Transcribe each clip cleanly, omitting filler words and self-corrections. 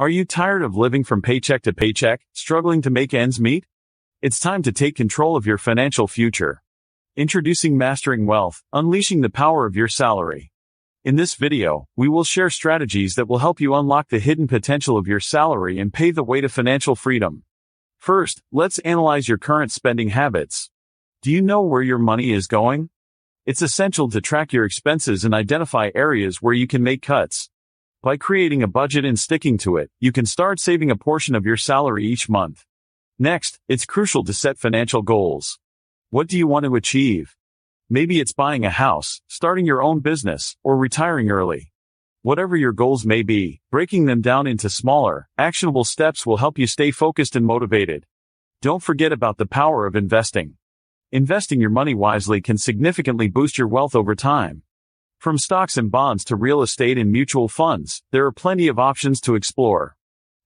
Are you tired of living from paycheck to paycheck, struggling to make ends meet? It's time to take control of your financial future. Introducing Mastering Wealth, Unleashing the Power of Your Salary. In this video, we will share strategies that will help you unlock the hidden potential of your salary and pave the way to financial freedom. First, let's analyze your current spending habits. Do you know where your money is going? It's essential to track your expenses and identify areas where you can make cuts. By creating a budget and sticking to it, you can start saving a portion of your salary each month. Next, it's crucial to set financial goals. What do you want to achieve? Maybe it's buying a house, starting your own business, or retiring early. Whatever your goals may be, breaking them down into smaller, actionable steps will help you stay focused and motivated. Don't forget about the power of investing. Investing your money wisely can significantly boost your wealth over time. From stocks and bonds to real estate and mutual funds, there are plenty of options to explore.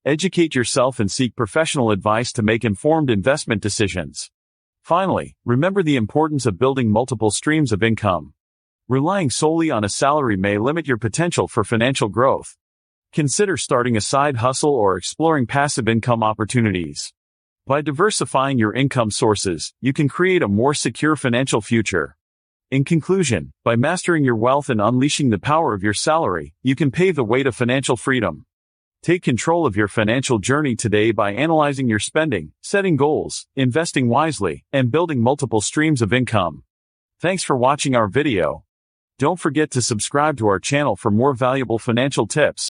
Educate yourself and seek professional advice to make informed investment decisions. Finally, remember the importance of building multiple streams of income. Relying solely on a salary may limit your potential for financial growth. Consider starting a side hustle or exploring passive income opportunities. By diversifying your income sources, you can create a more secure financial future. In conclusion, by mastering your wealth and unleashing the power of your salary, you can pave the way to financial freedom. Take control of your financial journey today by analyzing your spending, setting goals, investing wisely, and building multiple streams of income. Thanks for watching our video. Don't forget to subscribe to our channel for more valuable financial tips.